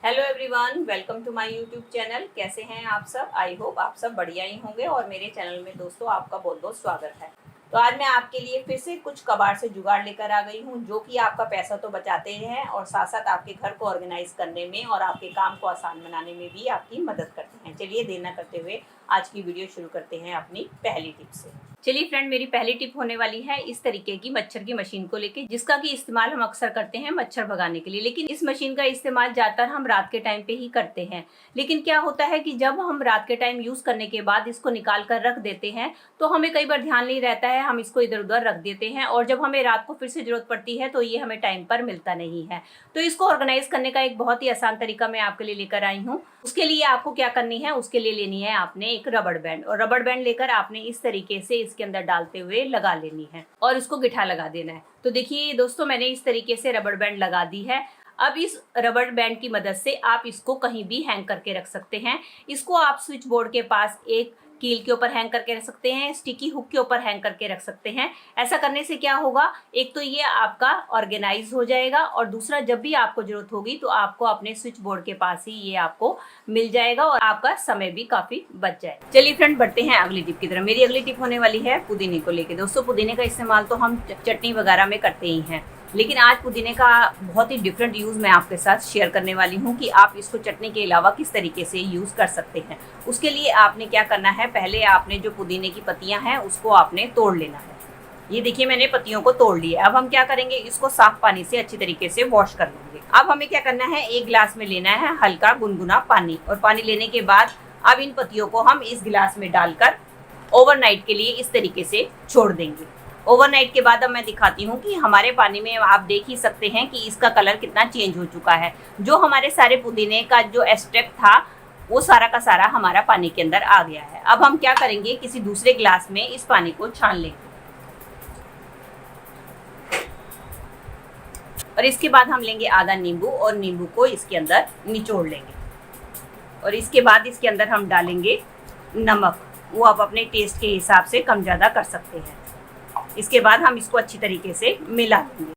Hello everyone, welcome to my YouTube channel. कैसे हैं आप सब? आई होप आप सब बढ़िया ही होंगे और मेरे चैनल में दोस्तों आपका बहुत बहुत स्वागत है। तो आज मैं आपके लिए फिर से कुछ कबाड़ से जुगाड़ लेकर आ गई हूँ, जो कि आपका पैसा तो बचाते हैं और साथ साथ आपके घर को ऑर्गेनाइज करने में और आपके काम को आसान बनाने में भी आपकी मदद करते हैं। चलिए देर न करते हुए आज की वीडियो शुरू करते हैं अपनी पहली टिप से। चलिए फ्रेंड, मेरी पहली टिप होने वाली है इस तरीके की मच्छर की मशीन को लेके, जिसका कि इस्तेमाल हम अक्सर करते हैं मच्छर भगाने के लिए। लेकिन इस मशीन का इस्तेमाल ज्यादातर हम रात के टाइम पे ही करते हैं। लेकिन क्या होता है कि जब हम रात के टाइम यूज करने के बाद इसको निकाल कर रख देते हैं तो हमें कई बार ध्यान नहीं रहता है, हम इसको इधर उधर रख देते हैं और जब हमें रात को फिर से जरूरत पड़ती है तो ये हमें टाइम पर मिलता नहीं है। तो इसको ऑर्गेनाइज करने का एक बहुत ही आसान तरीका मैं आपके लिए लेकर आई हूँ। उसके लिए आपको क्या करनी है, उसके लिए लेनी है आपने एक रबड़ बैंड, और रबड़ बैंड लेकर आपने इस तरीके से इसके अंदर डालते हुए लगा लेनी है और इसको गिठा लगा देना है। तो देखिए दोस्तों, मैंने इस तरीके से रबड़ बैंड लगा दी है। अब इस रबड़ बैंड की मदद से आप इसको कहीं भी हैंग करके रख सकते हैं। इसको आप स्विच बोर्ड के पास एक कील के ऊपर हैंग करके रख सकते हैं, स्टिकी हुक के ऊपर हैंग करके रख सकते हैं। ऐसा करने से क्या होगा, एक तो ये आपका ऑर्गेनाइज हो जाएगा और दूसरा जब भी आपको जरूरत होगी तो आपको अपने स्विच बोर्ड के पास ही ये आपको मिल जाएगा और आपका समय भी काफी बच जाएगा। चलिए फ्रेंड, बढ़ते हैं अगली टिप की तरफ। मेरी अगली टिप होने वाली है पुदीने को लेके। दोस्तों, पुदीने का इस्तेमाल तो हम चटनी वगैरह में करते ही हैं, लेकिन आज पुदीने का बहुत ही डिफरेंट यूज़ मैं आपके साथ शेयर करने वाली हूँ कि आप इसको चटनी के अलावा किस तरीके से यूज़ कर सकते हैं। उसके लिए आपने क्या करना है, पहले आपने जो पुदीने की पत्तियां हैं उसको आपने तोड़ लेना है। ये देखिए, मैंने पत्तियों को तोड़ लिया। अब हम क्या करेंगे, इसको साफ पानी से अच्छी तरीके से वॉश कर लेंगे। अब हमें क्या करना है, एक गिलास में लेना है हल्का गुनगुना पानी, और पानी लेने के बाद अब इन पत्तियों को हम इस गिलास में डालकर ओवरनाइट के लिए इस तरीके से छोड़ देंगे। ओवरनाइट के बाद अब मैं दिखाती हूँ कि हमारे पानी में आप देख ही सकते हैं कि इसका कलर कितना चेंज हो चुका है। जो हमारे सारे पुदीने का जो एक्सट्रैक्ट था वो सारा का सारा हमारा पानी के अंदर आ गया है। अब हम क्या करेंगे, किसी दूसरे गिलास में इस पानी को छान लेंगे और इसके बाद हम लेंगे आधा नींबू और नींबू को इसके अंदर निचोड़ लेंगे और इसके बाद इसके अंदर हम डालेंगे नमक। वो आप अपने टेस्ट के हिसाब से कम ज़्यादा कर सकते हैं। इसके बाद हम इसको अच्छी तरीके से मिला लेंगे।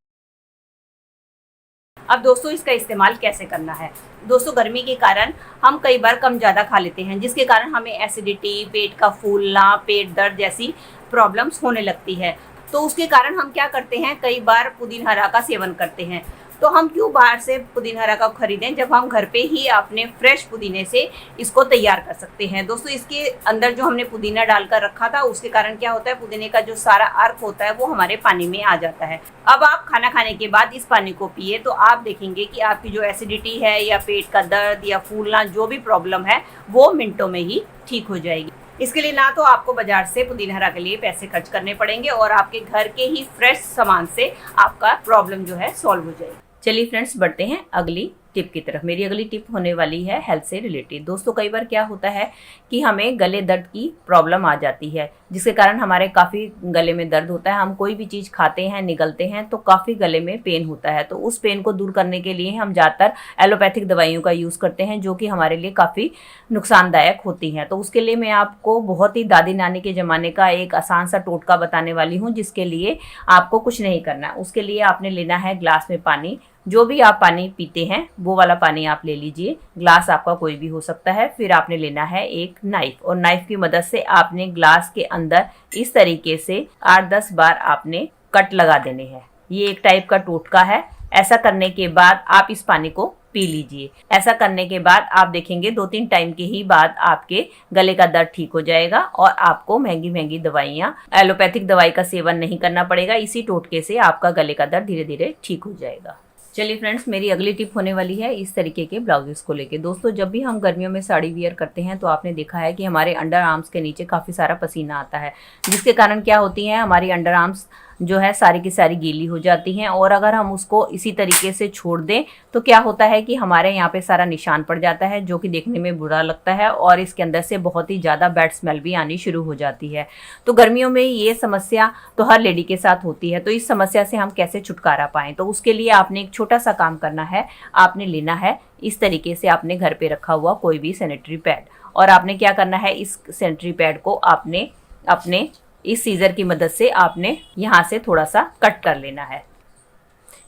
अब दोस्तों, इसका इस्तेमाल कैसे करना है। दोस्तों, गर्मी के कारण हम कई बार कम ज़्यादा खा लेते हैं, जिसके कारण हमें एसिडिटी, पेट का फूलना, पेट दर्द जैसी प्रॉब्लम्स होने लगती है। तो उसके कारण हम क्या करते हैं, कई बार पुदीना हरा का सेवन करते हैं। तो हम क्यों बाहर से पुदीना हरा का खरीदें जब हम घर पे ही अपने फ्रेश पुदीने से इसको तैयार कर सकते हैं। दोस्तों, इसके अंदर जो हमने पुदीना डालकर रखा था उसके कारण क्या होता है, पुदीने का जो सारा अर्क होता है वो हमारे पानी में आ जाता है। अब आप खाना खाने के बाद इस पानी को पिए तो आप देखेंगे कि आपकी जो एसिडिटी है या पेट का दर्द या फूलना, जो भी प्रॉब्लम है वो मिनटों में ही ठीक हो जाएगी। इसके लिए ना तो आपको बाजार से पुदीना हरा के लिए पैसे खर्च करने पड़ेंगे और आपके घर के ही फ्रेश सामान से आपका प्रॉब्लम जो है सॉल्व हो जाएगी। चलिए फ्रेंड्स, बढ़ते हैं अगली टिप की तरफ। मेरी अगली टिप होने वाली है हेल्थ से रिलेटेड। दोस्तों, कई बार क्या होता है कि हमें गले दर्द की प्रॉब्लम आ जाती है, जिसके कारण हमारे काफ़ी गले में दर्द होता है। हम कोई भी चीज़ खाते हैं, निगलते हैं तो काफ़ी गले में पेन होता है। तो उस पेन को दूर करने के लिए हम ज़्यादातर एलोपैथिक दवाइयों का यूज़ करते हैं, जो कि हमारे लिए काफ़ी नुकसानदायक होती हैं। तो उसके लिए मैं आपको बहुत ही दादी नानी के ज़माने का एक आसान सा टोटका बताने वाली हूँ, जिसके लिए आपको कुछ नहीं करना। उसके लिए आपने लेना है ग्लास में पानी। जो भी आप पानी पीते हैं वो वाला पानी आप ले लीजिए, ग्लास आपका कोई भी हो सकता है। फिर आपने लेना है एक नाइफ, और नाइफ की मदद से आपने ग्लास के अंदर इस तरीके से 8-10 बार आपने कट लगा देने हैं। ये एक टाइप का टोटका है। ऐसा करने के बाद आप इस पानी को पी लीजिए। ऐसा करने के बाद आप देखेंगे 2-3 टाइम के ही बाद आपके गले का दर्द ठीक हो जाएगा और आपको महंगी महंगी दवाइयाँ, एलोपैथिक दवाई का सेवन नहीं करना पड़ेगा। इसी टोटके से आपका गले का दर्द धीरे धीरे ठीक हो जाएगा। चलिए फ्रेंड्स, मेरी अगली टिप होने वाली है इस तरीके के ब्लाउजेस को लेके। दोस्तों, जब भी हम गर्मियों में साड़ी वियर करते हैं तो आपने देखा है कि हमारे अंडर आर्म्स के नीचे काफ़ी सारा पसीना आता है, जिसके कारण क्या होती है, हमारी अंडर आर्म्स जो है सारी की सारी गीली हो जाती हैं। और अगर हम उसको इसी तरीके से छोड़ दें तो क्या होता है कि हमारे यहाँ पे सारा निशान पड़ जाता है, जो कि देखने में बुरा लगता है और इसके अंदर से बहुत ही ज़्यादा बैड स्मेल भी आनी शुरू हो जाती है। तो गर्मियों में ये समस्या तो हर लेडी के साथ होती है। तो इस समस्या से हम कैसे छुटकारा पाएँ, तो उसके लिए आपने एक छोटा सा काम करना है। आपने लेना है इस तरीके से आपने घर पे रखा हुआ कोई भी सैनिटरी पैड, और आपने क्या करना है, इस सैनिटरी पैड को आपने अपने इस सीजर की मदद से आपने यहाँ से थोड़ा सा कट कर लेना है।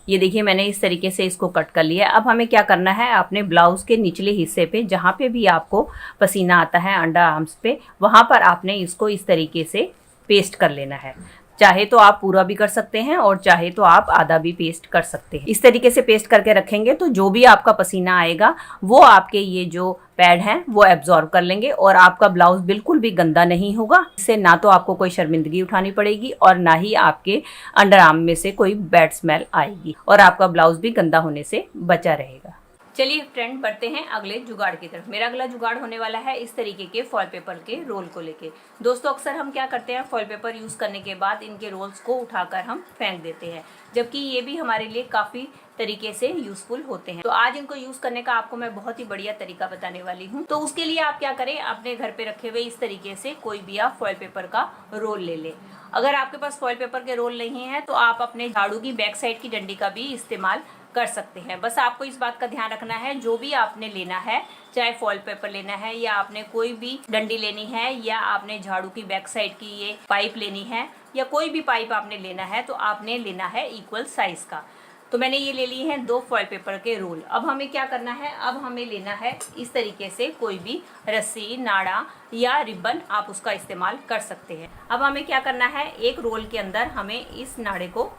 ये देखिए मैंने इस तरीके से इसको कट कर लिया है। अब हमें क्या करना है, अपने ब्लाउज के निचले हिस्से पे जहाँ पे भी आपको पसीना आता है अंडर आर्म्स पे, वहाँ पर आपने इसको इस तरीके से पेस्ट कर लेना है। चाहे तो आप पूरा भी कर सकते हैं और चाहे तो आप आधा भी पेस्ट कर सकते हैं। इस तरीके से पेस्ट करके रखेंगे तो जो भी आपका पसीना आएगा वो आपके ये जो पैड हैं वो एब्जॉर्ब कर लेंगे और आपका ब्लाउज बिल्कुल भी गंदा नहीं होगा। इससे ना तो आपको कोई शर्मिंदगी उठानी पड़ेगी और ना ही आपके अंडर आर्म में से कोई बैड स्मेल आएगी और आपका ब्लाउज भी गंदा होने से बचा रहेगा। चलिए फ्रेंड, बढ़ते हैं अगले जुगाड़ की तरफ। मेरा अगला जुगाड़ होने वाला है इस तरीके के फॉइल पेपर के रोल को लेके। दोस्तों अक्सर हम क्या करते हैं, फॉइल पेपर यूज़ करने के बाद इनके रोल्स को उठाकर हम फेंक देते हैं, जबकि ये भी हमारे लिए काफ़ी तरीके से यूजफुल होते हैं। तो आज इनको यूज़ करने का आपको मैं बहुत ही बढ़िया तरीका बताने वाली हूँ। तो उसके लिए आप क्या करें, अपने घर पे रखे हुए इस तरीके से कोई भी आप फॉइल पेपर का रोल ले लें। अगर आपके पास फॉइल पेपर के रोल नहीं है तो आप अपने झाड़ू की बैक साइड की डंडी का भी इस्तेमाल कर सकते हैं। बस आपको इस बात का ध्यान रखना है, जो भी आपने लेना है, चाहे फॉइल पेपर लेना है या आपने कोई भी डंडी लेनी है या आपने झाड़ू की बैक साइड की ये पाइप लेनी है या कोई भी पाइप आपने लेना है, तो आपने लेना है इक्वल साइज का। तो मैंने ये ले लिए हैं 2 फॉइल पेपर के रोल। अब हमें क्या करना है, अब हमें लेना है इस तरीके से कोई भी रस्सी, नाड़ा या रिबन, आप उसका इस्तेमाल कर सकते हैं। अब हमें क्या करना है, एक रोल के अंदर हमें इस नाड़े को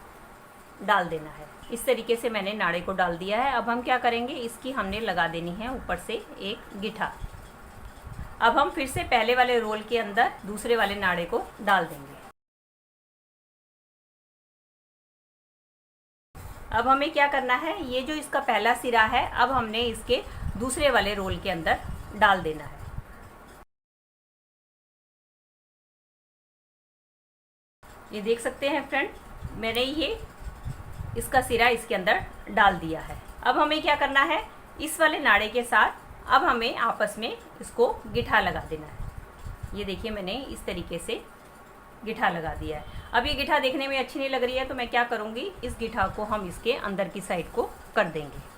डाल देना है। इस तरीके से मैंने नाड़े को डाल दिया है। अब हम क्या करेंगे, इसकी हमने लगा देनी है ऊपर से एक गिठा। अब हम फिर से पहले वाले रोल के अंदर दूसरे वाले नाड़े को डाल देंगे। अब हमें क्या करना है, ये जो इसका पहला सिरा है, अब हमने इसके दूसरे वाले रोल के अंदर डाल देना है। ये देख सकते हैं फ्रेंड, मैंने ये इसका सिरा इसके अंदर डाल दिया है। अब हमें क्या करना है, इस वाले नाड़े के साथ अब हमें आपस में इसको गिठा लगा देना है। ये देखिए मैंने इस तरीके से गिठा लगा दिया है। अब ये गिठा देखने में अच्छी नहीं लग रही है तो मैं क्या करूँगी, इस गिठा को हम इसके अंदर की साइड को कर देंगे।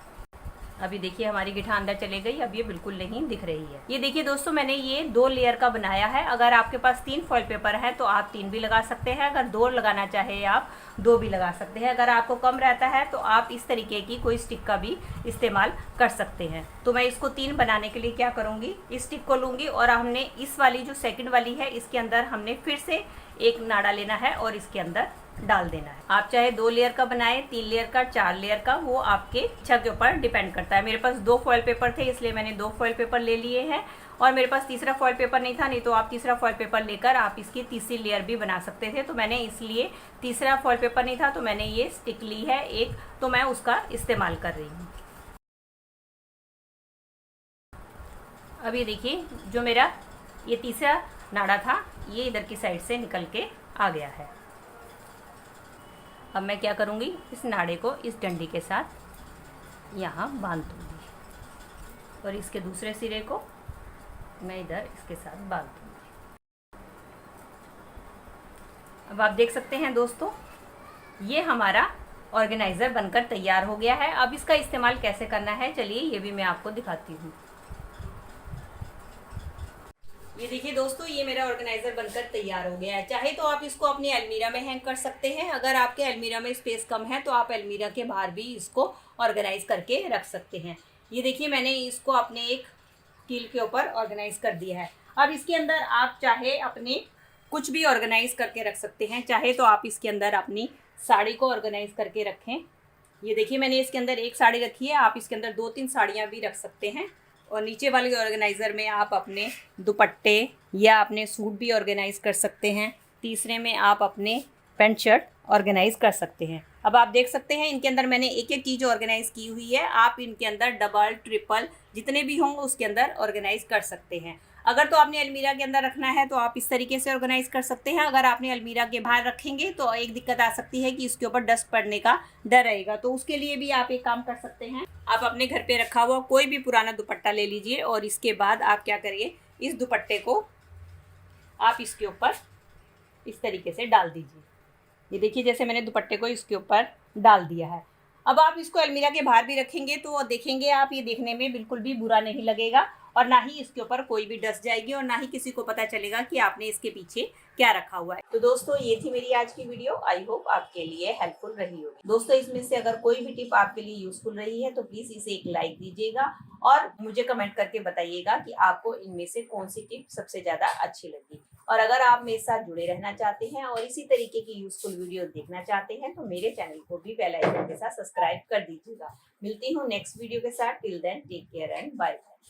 अभी देखिए हमारी गिठा अंदर चले गई, अब ये बिल्कुल नहीं दिख रही है। ये देखिए दोस्तों, मैंने ये 2 लेयर का बनाया है। अगर आपके पास 3 फॉइल पेपर है तो आप 3 भी लगा सकते हैं, अगर 2 लगाना चाहे आप 2 भी लगा सकते हैं। अगर आपको कम रहता है तो आप इस तरीके की कोई स्टिक का भी इस्तेमाल कर सकते हैं। तो मैं इसको 3 बनाने के लिए क्या करूँगी, इस स्टिक को लूँगी और हमने इस वाली जो सेकेंड वाली है इसके अंदर हमने फिर से एक नाड़ा लेना है और इसके अंदर डाल देना है। आप चाहे 2 लेयर का बनाए, 3 लेयर का, 4 लेयर का, वो आपके इच्छा के ऊपर डिपेंड करता है। मेरे पास 2 फॉइल पेपर थे इसलिए मैंने 2 फॉइल पेपर ले लिए हैं और मेरे पास तीसरा फॉइल पेपर नहीं था, नहीं तो आप तीसरा फॉइल पेपर लेकर आप इसकी तीसरी लेयर भी बना सकते थे। तो मैंने इसलिए तीसरा फॉइल पेपर नहीं था तो मैंने ये स्टिक ली है एक, तो मैं उसका इस्तेमाल कर रही हूँ। अब ये देखिए जो मेरा ये तीसरा नाड़ा था ये इधर की साइड से निकल के आ गया है। अब मैं क्या करूँगी, इस नाड़े को इस डंडी के साथ यहाँ बांध दूँगी और इसके दूसरे सिरे को मैं इधर इसके साथ बांध दूँगी। अब आप देख सकते हैं दोस्तों, ये हमारा ऑर्गेनाइज़र बनकर तैयार हो गया है। अब इसका इस्तेमाल कैसे करना है, चलिए ये भी मैं आपको दिखाती हूँ। ये देखिए दोस्तों, ये मेरा ऑर्गेनाइजर बनकर तैयार हो गया है। चाहे तो आप इसको अपनी अलमीरा में हैंग कर सकते हैं, अगर आपके अलमीरा में स्पेस कम है तो आप अलमीरा के बाहर भी इसको ऑर्गेनाइज करके रख सकते हैं। ये देखिए मैंने इसको अपने एक कील के ऊपर ऑर्गेनाइज कर दिया है। अब इसके अंदर आप चाहे अपने कुछ भी ऑर्गेनाइज करके रख सकते हैं। चाहे तो आप इसके अंदर अपनी साड़ी को ऑर्गेनाइज करके रखें। ये देखिए मैंने इसके अंदर एक साड़ी रखी है, आप इसके अंदर 2-3 साड़ियाँ भी रख सकते हैं। और नीचे वाले ऑर्गेनाइज़र में आप अपने दुपट्टे या अपने सूट भी ऑर्गेनाइज़ कर सकते हैं। तीसरे में आप अपने पैंट शर्ट ऑर्गेनाइज़ कर सकते हैं। अब आप देख सकते हैं इनके अंदर मैंने एक एक चीज़ ऑर्गेनाइज़ की हुई है। आप इनके अंदर डबल, ट्रिपल जितने भी होंगे उसके अंदर ऑर्गेनाइज़ कर सकते हैं। अगर तो आपने अलमीरा के अंदर रखना है तो आप इस तरीके से ऑर्गेनाइज कर सकते हैं। अगर आपने अलमीरा के बाहर रखेंगे तो एक दिक्कत आ सकती है कि इसके ऊपर डस्ट पड़ने का डर रहेगा, तो उसके लिए भी आप एक काम कर सकते हैं। आप अपने घर पे रखा हुआ कोई भी पुराना दुपट्टा ले लीजिए और इसके बाद आप क्या करिए, इस दुपट्टे को आप इसके ऊपर इस तरीके से डाल दीजिए। ये देखिए जैसे मैंने दुपट्टे को इसके ऊपर डाल दिया है। अब आप इसको अलमीरा के बाहर भी रखेंगे तो देखेंगे आप, ये देखने में बिल्कुल भी बुरा नहीं लगेगा और ना ही इसके ऊपर कोई भी डस्ट जाएगी और ना ही किसी को पता चलेगा कि आपने इसके पीछे क्या रखा हुआ है। तो दोस्तों ये थी मेरी आज की वीडियो, आई होप आपके लिए हेल्पफुल रही होगी। दोस्तों इसमें से अगर कोई भी टिप आपके लिए यूजफुल रही है तो प्लीज इसे एक लाइक दीजिएगा और मुझे कमेंट करके बताइएगा कि आपको इनमें से कौन सी टिप सबसे ज्यादा अच्छी लगी। और अगर आप मेरे साथ जुड़े रहना चाहते हैं और इसी तरीके की यूजफुल वीडियो देखना चाहते हैं तो मेरे चैनल को भी बेल आइकन के साथ सब्सक्राइब कर दीजिएगा। मिलती हूँ नेक्स्ट वीडियो के साथ। Till then take care and bye.